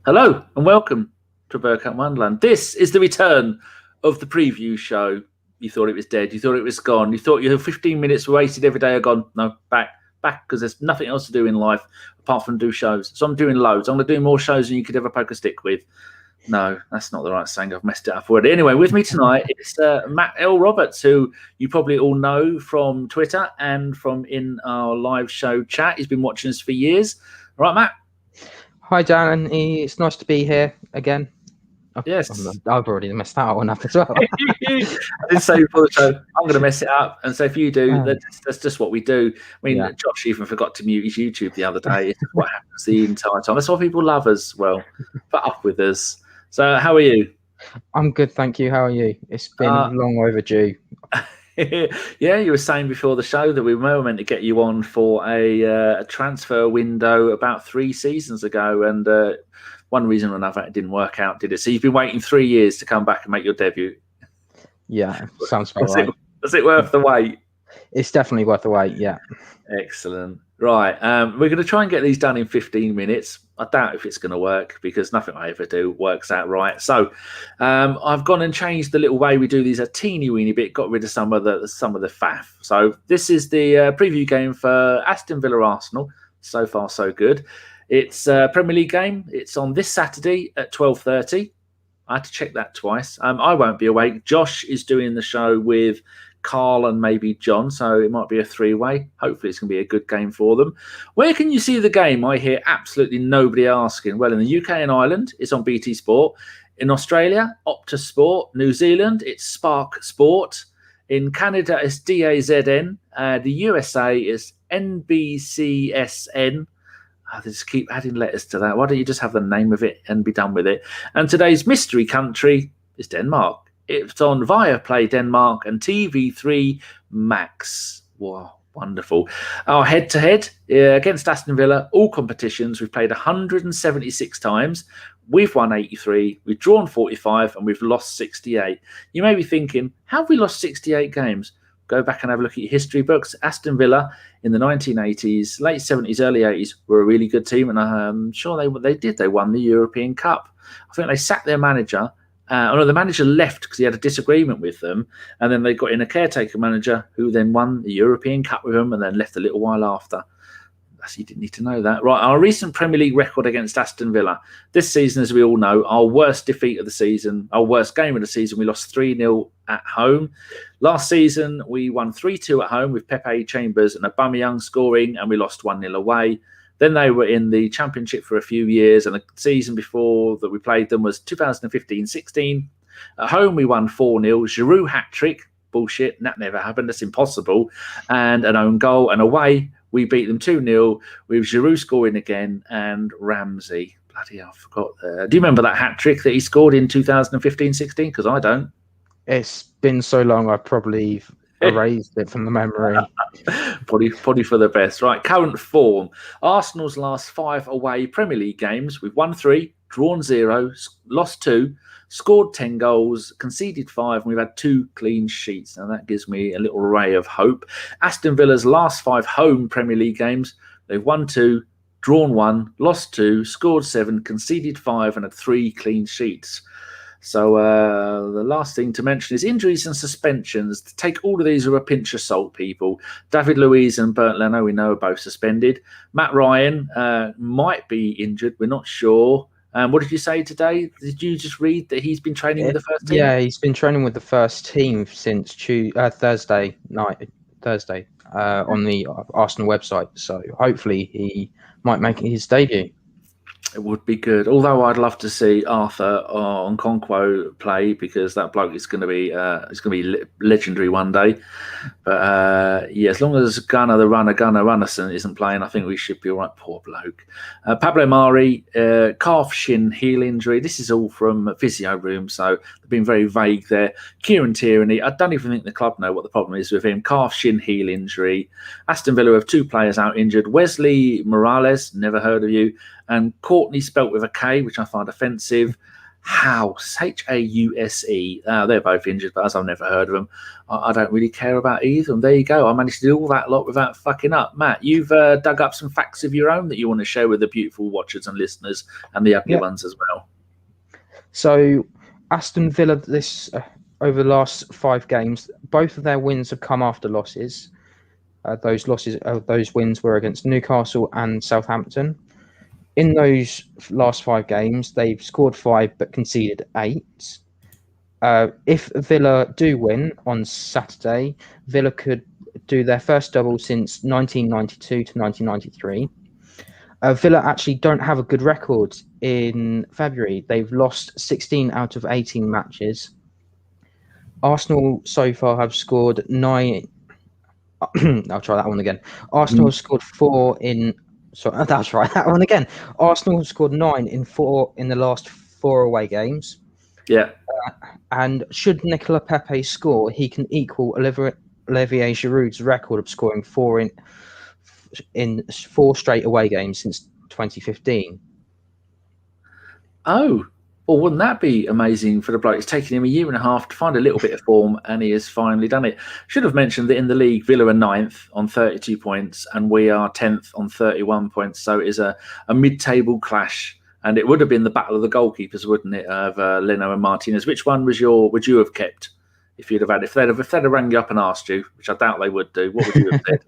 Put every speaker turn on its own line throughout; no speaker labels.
Hello and welcome to Bergkamp Wonderland. This is the return of the preview show. You thought it was dead. You thought it was gone. You thought your 15 minutes wasted every day are gone. No, back, because there's nothing else to do in life apart from do shows. So I'm doing loads. I'm going to do more shows than you could ever poke a stick with. No, that's not the right saying. I've messed it up already. Anyway, with me tonight is Matt L. Roberts, who you probably all know from Twitter and from in our live show chat. He's been watching us for years. All right, Matt?
Hi, Dan. It's nice to be here again.
Yes.
I've already messed that one up as well.
I did say before the show, I'm going to mess it up. And so if you do, that's just what we do. I mean, Josh even forgot to mute his YouTube the other day. It's what happens the entire time. That's why people love us. Well, put up with us. So how are you?
I'm good, thank you. How are you? It's been long overdue.
Yeah, you were saying before the show that we were meant to get you on for a transfer window about 3 seasons ago, and one reason or another it didn't work out, did it? So you've been waiting 3 years to come back and make your debut.
Yeah, sounds about right.
Is it worth the wait?
It's definitely worth the wait, yeah.
Excellent. Right, we're going to try and get these done in 15 minutes. I doubt if it's going to work because nothing I ever do works out right. So I've gone and changed the little way we do these a teeny weeny bit, got rid of some of the faff. So this is the preview game for Aston Villa Arsenal. So far, so good. It's a Premier League game. It's on this Saturday at 12:30. I had to check that twice. I won't be awake. Josh is doing the show with Carl and maybe John, so it might be a 3-way. Hopefully it's going to be a good game for them. Where can you see the game? I hear absolutely nobody asking. Well, in the UK and Ireland, it's on BT Sport. In Australia, Optus Sport. New Zealand, it's Spark Sport. In Canada, it's DAZN. The USA is NBCSN. They just keep adding letters to that. Why don't you just have the name of it and be done with it? And today's mystery country is Denmark. It's on Viaplay Denmark and TV3 Max. Wow, wonderful. Our head-to-head against Aston Villa, all competitions, we've played 176 times. We've won 83, we've drawn 45, and we've lost 68. You may be thinking, how have we lost 68 games? Go back and have a look at your history books. Aston Villa in the 1980s, late 70s, early 80s were a really good team, and I'm sure they did. They won the European Cup. I think they sacked their manager. The manager left because he had a disagreement with them, and then they got in a caretaker manager who then won the European Cup with them and then left a little while after. You didn't need to know that. Right, our recent Premier League record against Aston Villa. This season, as we all know, our worst defeat of the season, our worst game of the season, we lost 3-0 at home. Last season, we won 3-2 at home with Pepe, Chambers and Aubameyang scoring, and we lost 1-0 away. Then they were in the Championship for a few years, and the season before that we played them was 2015-16. At home, we won 4-0. Giroud Hattrick. Bullshit. That never happened. That's impossible. And an own goal. And away, we beat them 2-0 with Giroud scoring again and Ramsey. Bloody hell, I forgot. Do you remember that hat-trick that he scored in 2015-16? Because I don't.
It's been so long, I probably erased it from the memory.
Probably for the best. Right, current form. Arsenal's last 5 away Premier League games. We've won 3, drawn 0, lost 2, scored 10 goals, conceded 5, and we've had 2 clean sheets. Now that gives me a little ray of hope. Aston Villa's last 5 home Premier League games, they've won 2, drawn 1, lost 2, scored 7, conceded 5, and had 3 clean sheets. So the last thing to mention is injuries and suspensions. Take all of these with a pinch of salt, people. David Luiz and Bernd Leno, we know, are both suspended. Matt Ryan might be injured. We're not sure. What did you say today? Did you just read that he's been training with the first team?
Yeah, he's been training with the first team since Thursday on the Arsenal website. So hopefully he might make his debut.
It would be good. Although I'd love to see Arthur on Conquo play, because that bloke is going to be legendary one day. But yeah, as long as Gunnar Runnerson isn't playing, I think we should be all right. Poor bloke. Pablo Mari, calf shin heel injury. This is all from physio room, so they've been very vague there. Kieran Tierney, I don't even think the club know what the problem is with him. Calf shin heel injury. Aston Villa have 2 players out injured. Wesley Morales, never heard of you. And Courtney, spelt with a K, which I find offensive. House, House. They're both injured, but as I've never heard of them, I don't really care about either of them. There you go. I managed to do all that lot without fucking up. Matt, you've dug up some facts of your own that you want to share with the beautiful watchers and listeners and the ugly ones as well.
So Aston Villa, over the last 5 games, both of their wins have come after losses. Those wins were against Newcastle and Southampton. In those last 5 games, they've scored 5 but conceded 8. If Villa do win on Saturday, Villa could do their first double since 1992 to 1993. Villa actually don't have a good record in February. They've lost 16 out of 18 matches. Arsenal so far have scored 9. I'll try that one again. Arsenal have scored 4 in. Sorry, I'll try that one again. Arsenal have scored 9 in the last 4 away games.
Yeah.
And should Nicolas Pepe score, he can equal Olivier Giroud's record of scoring 4 in 4 straight away games since 2015.
Oh, well, wouldn't that be amazing for the bloke? It's taken him a year and a half to find a little bit of form, and he has finally done it. Should have mentioned that in the league, Villa are 9th on 32 points, and we are 10th on 31 points. So it is a mid-table clash, and it would have been the battle of the goalkeepers, wouldn't it, of Leno and Martinez? Which one would you have kept if you'd have had? If they'd have rang you up and asked you, which I doubt they would do, what would you have said?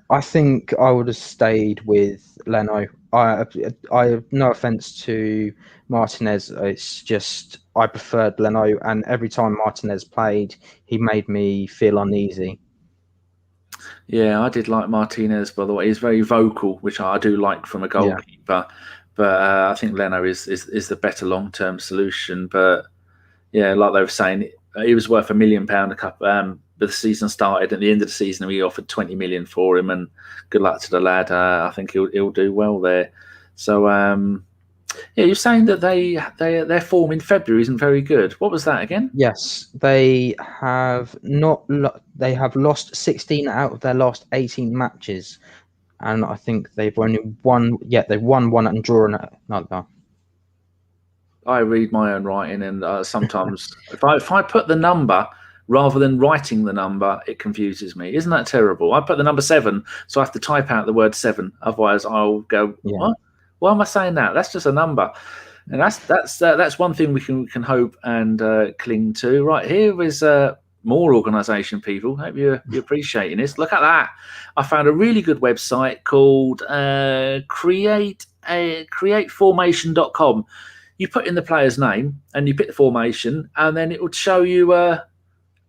I think I would have stayed with Leno. I have no offence to Martinez. It's just I preferred Leno, and every time Martinez played, he made me feel uneasy.
Yeah, I did like Martinez, by the way. He's very vocal, which I do like from a goalkeeper. Yeah. But I think Leno is the better long-term solution. But yeah, like they were saying, he was worth £1 million a couple. But the season started at the end of the season, we offered 20 million for him, and good luck to the lad. I think he'll do well there. So yeah, you're saying that their form in February isn't very good. What was that again?
Yes, they have not. They have lost 16 out of their last 18 matches, and I think they've only won. Yeah, they've won 1 and drawn another.
I read my own writing, and sometimes if I put the number rather than writing the number, it confuses me. Isn't that terrible? I put the number 7, so I have to type out the word 7. Otherwise, I'll go, what? Why am I saying that? That's just a number. And that's one thing we can hope and cling to. Right, here is more organisation, people. Hope you're appreciating this. Look at that. I found a really good website called createformation.com. You put in the player's name and you pick the formation, and then it would show you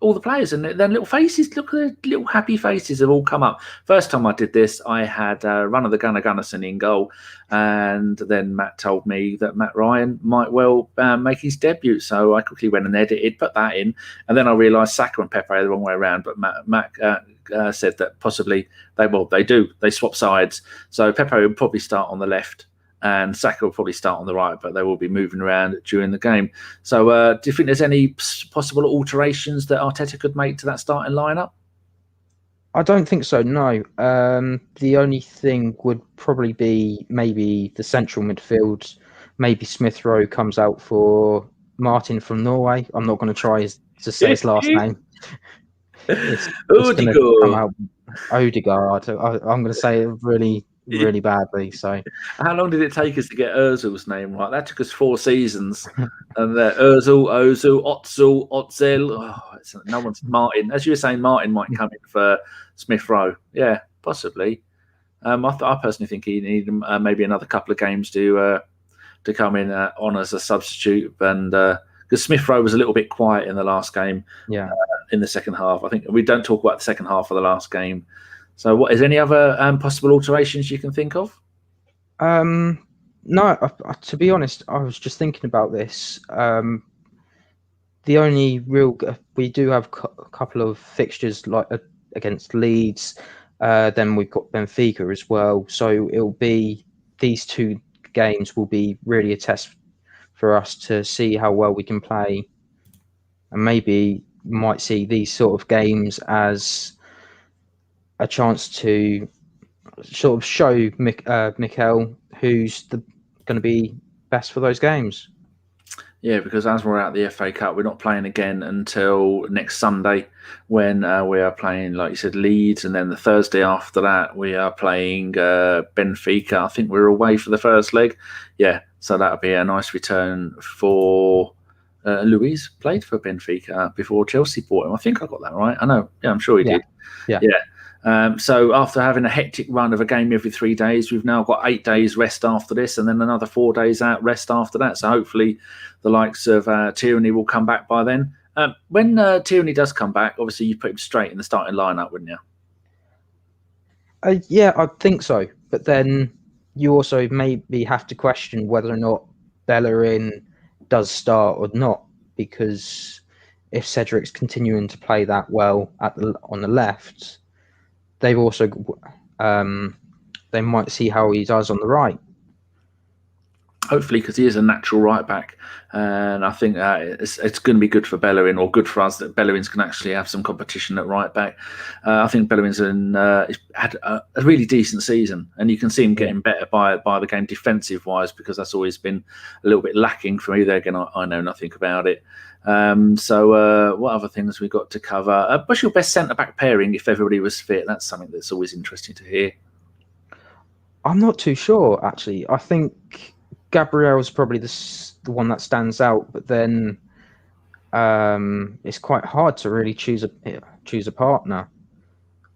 all the players, and then little faces. Look at the little happy faces have all come up. First time I did this, I had Run of the Gunnarsson in goal, and then Matt told me that Matt Ryan might well make his debut, so I quickly went and edited, put that in, and then I realised Saka and Pepe are the wrong way around, but Matt said that possibly they swap sides, so Pepe will probably start on the left, and Saka will probably start on the right, but they will be moving around during the game. So do you think there's any possible alterations that Arteta could make to that starting lineup?
I don't think so, no. The only thing would probably be maybe the central midfield. Maybe Smith Rowe comes out for Martin from Norway. I'm not going to try to say his last name. It's Odegaard. I'm going to say it really badly. So,
how long did it take us to get Ozil's name right? That took us 4 seasons. And Ozil, Otzel, Otzel. No one's Martin. As you were saying, Martin might come in for Smith Rowe. Yeah, possibly. I personally think he needed maybe another couple of games to come in on as a substitute, and because Smith Rowe was a little bit quiet in the last game.
Yeah.
In the second half, I think we don't talk about the second half of the last game. So, what is any other possible alterations you can think of?
No, to be honest, I was just thinking about this. The only real we do have a couple of fixtures like against Leeds. Then we've got Benfica as well. So it'll be these 2 games will be really a test for us to see how well we can play, and maybe might see these sort of games as a chance to sort of show Mikel who's going to be best for those games.
Yeah, because as we're out the FA Cup, we're not playing again until next Sunday when we are playing, like you said, Leeds. And then the Thursday after that, we are playing Benfica. I think we're away for the first leg. Yeah, so that'll be a nice return for Luis. Played for Benfica before Chelsea bought him. I think I got that right. I know. Yeah, I'm sure he did.
Yeah.
So after having a hectic run of a game every 3 days, we've now got 8 days rest after this, and then another 4 days out rest after that. So hopefully the likes of Tierney will come back by then. When Tierney does come back, obviously you put him straight in the starting lineup, wouldn't you?
Yeah, I think so. But then you also maybe have to question whether or not Bellerin does start or not, because if Cedric's continuing to play that well on the left, they've also they might see how he does on the right.
Hopefully, because he is a natural right back, and I think it's going to be good for Bellerin, or good for us, that Bellerin's can actually have some competition at right back. I think Bellerin's had a really decent season, and you can see him getting better by the game defensive wise, because that's always been a little bit lacking for me. There again, I know nothing about it. So what other things we got to cover? What's your best centre back pairing if everybody was fit? That's something that's always interesting to hear.
I'm not too sure, actually. I think Gabriel's probably the one that stands out, but then it's quite hard to really choose a partner.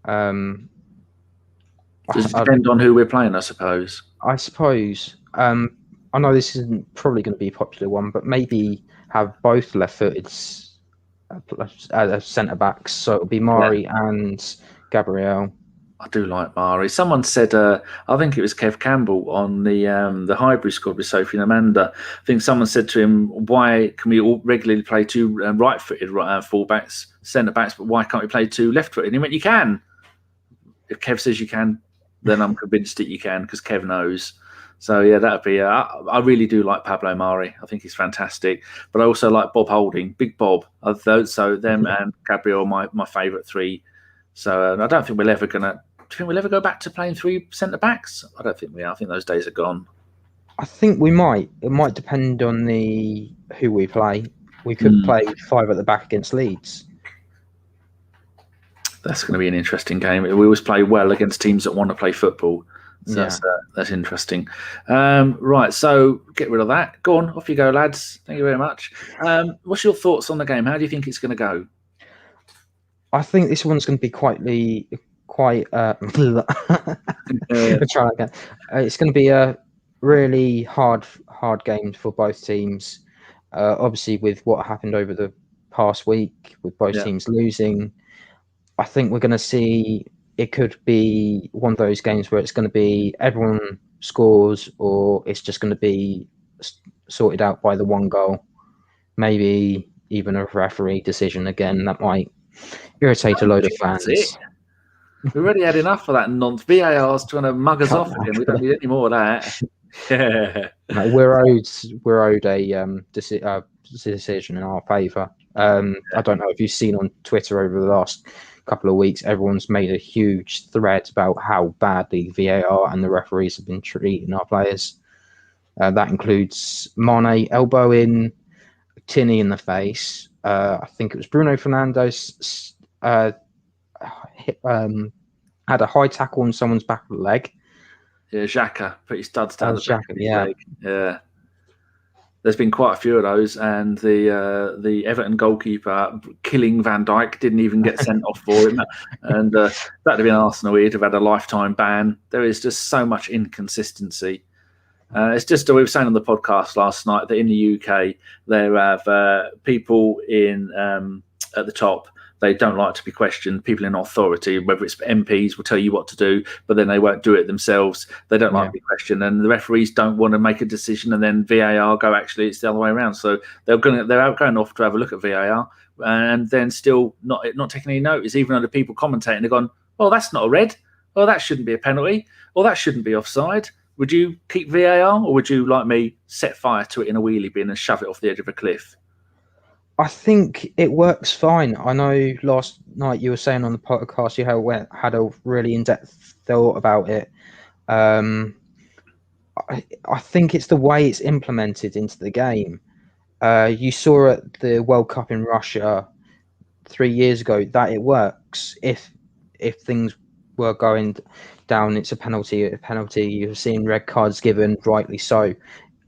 Does it depend on who we're playing, I suppose?
I suppose. I know this isn't probably going to be a popular one, but maybe have both left-footed centre backs, so it'll be Mari and Gabriel.
I do like Mari. Someone said, I think it was Kev Campbell on the hybrid squad with Sophie and Amanda. I think someone said to him, "Why can we all regularly play two right-footed fullbacks, centre backs, but why can't we play two left-footed?" And he went, "You can. If Kev says you can, then I'm convinced that you can, because Kev knows." So yeah, that'd be. I really do like Pablo Mari. I think he's fantastic. But I also like Bob Holding, Big Bob. So them and Gabriel are my favourite three. So I don't think we'll ever gonna. Do you think we'll ever go back to playing three centre backs? I don't think we are. I think those days are gone.
I think we might. It might depend on who we play. We could play 5 at the back against Leeds.
That's going to be an interesting game. We always play well against teams that want to play football. So that's interesting. Right, so get rid of that. Go on, off you go, lads. Thank you very much. What's your thoughts on the game? How do you think it's going to go?
I think this one's going to be it's going to be a really hard game for both teams. Obviously, with what happened over the past week, with both teams losing, I think we're going to see it could be one of those games where it's going to be everyone scores, or it's just going to be sorted out by the one goal. Maybe even a referee decision again that might irritate a load of fans.
We've already had enough of that nonsense. VAR's trying to mug us off again. We don't need any more of that. Yeah.
No, we're owed a decision in our favour. I don't know if you've seen on Twitter over the last couple of weeks, everyone's made a huge thread about how badly VAR and the referees have been treating our players. That includes Mane elbowing Tierney in the face. I think it was Bruno Fernandes had a high tackle on someone's back of the leg.
Yeah, Xhaka put his studs down the back of his
leg.
Yeah. There's been quite a few of those, and the Everton goalkeeper killing Van Dijk didn't even get sent off for it, and that'd have been Arsenal. He'd have had a lifetime ban. There is just so much inconsistency. It's just, we were saying on the podcast last night that in the UK there have people in at the top. They don't like to be questioned. People in authority, whether it's MPs, will tell you what to do, but then they won't do it themselves. They don't like to be questioned, and the referees don't want to make a decision, and then VAR go, actually, it's the other way around. So they're going off to have a look at VAR, and then still not taking any notice, even though the people commentating are gone, "Oh, that's not a red. Oh, that shouldn't be a penalty. Or that shouldn't be offside." Would you keep VAR, or would you, like me, set fire to it in a wheelie bin and shove it off the edge of a cliff?
I think it works fine. I know last night you were saying on the podcast you had a really in-depth thought about it. I think it's the way it's implemented into the game. You saw at the World Cup in Russia 3 years ago that it works. If things were going down, it's a penalty. You've seen red cards given, rightly so.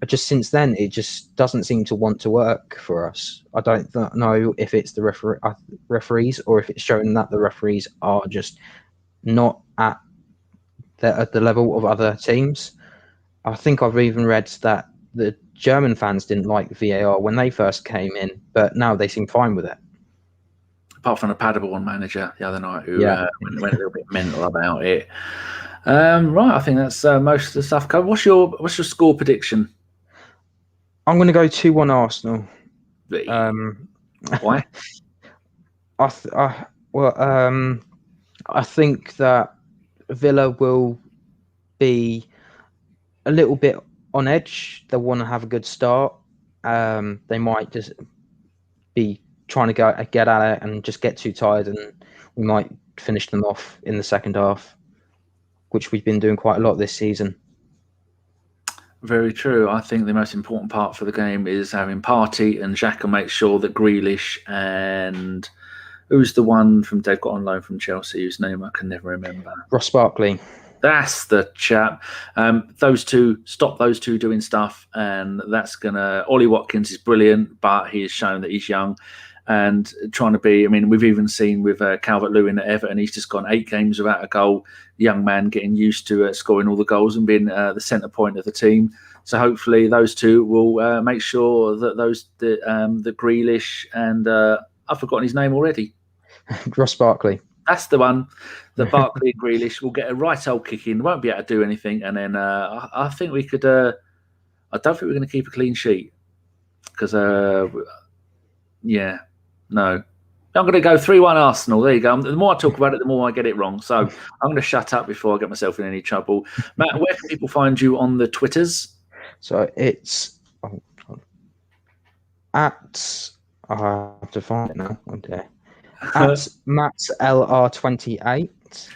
But just since then, it just doesn't seem to want to work for us. I don't know if it's the referees or if it's showing that the referees are just not at the level of other teams. I think I've even read that the German fans didn't like VAR when they first came in, but now they seem fine with it.
Apart from the Paderborn manager the other night who went a little bit mental about it. Right, I think that's most of the stuff covered. What's your score prediction?
I'm going to go 2-1 Arsenal.
Why?
I think that Villa will be a little bit on edge. They'll want to have a good start. They might just be trying to get at it and just get too tired, and we might finish them off in the second half, which we've been doing quite a lot this season.
Very true. I think the most important part for the game is having Partey and Xhaka make sure that Grealish and who's the one from they've got on loan from Chelsea whose name I can never remember.
Ross Barkley.
That's the chap. Those two, stop those two doing stuff, and that's gonna. Ollie Watkins is brilliant, but he has shown that he's young and trying to be. I mean, we've even seen with Calvert-Lewin at Everton, he's just gone 8 games without a goal. Young man getting used to scoring all the goals and being the centre point of the team. So hopefully those two will make sure that the Grealish and I've forgotten his name already.
Ross Barkley.
That's the one. The Barkley and Grealish will get a right old kick in. Won't be able to do anything, and then I think we could. I don't think we're going to keep a clean sheet because, no. I'm going to go 3-1 Arsenal. There you go. The more I talk about it, the more I get it wrong. So I'm going to shut up before I get myself in any trouble. Matt, where can people find you on the Twitters?
So it's at. I have to find it now. Okay. At MattLR28.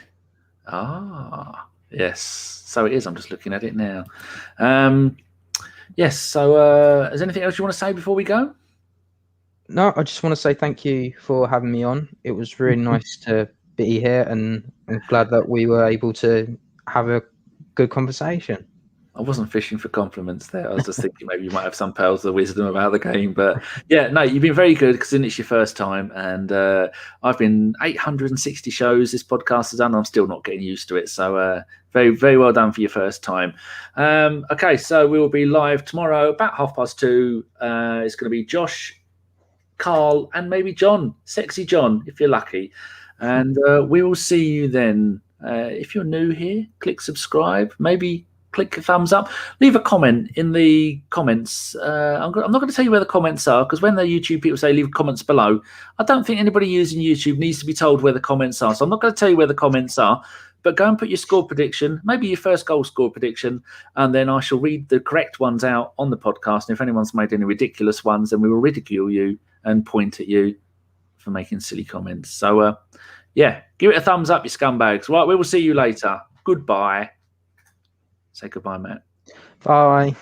Ah, yes. So it is. I'm just looking at it now. Yes. So is there anything else you want to say before we go?
No, I just want to say thank you for having me on. It was really nice to be here, and I'm glad that we were able to have a good conversation.
I wasn't fishing for compliments there. I was just thinking maybe you might have some pearls of wisdom about the game. But yeah, no, you've been very good because it's your first time. And I've been 860 shows this podcast has done. I'm still not getting used to it. So very, very well done for your first time. Okay, so we will be live tomorrow about 2:30. It's going to be Josh, Carl, and maybe John, Sexy John, if you're lucky. And we will see you then. If you're new here, click subscribe. Maybe click a thumbs up. Leave a comment in the comments. I'm not going to tell you where the comments are because when the YouTube people say leave comments below, I don't think anybody using YouTube needs to be told where the comments are. So I'm not going to tell you where the comments are, but go and put your score prediction, maybe your first goal score prediction, and then I shall read the correct ones out on the podcast. And if anyone's made any ridiculous ones, then we will ridicule you and point at you for making silly comments. So, yeah, give it a thumbs up, you scumbags. Right, we will see you later. Goodbye. Say goodbye, Matt.
Bye.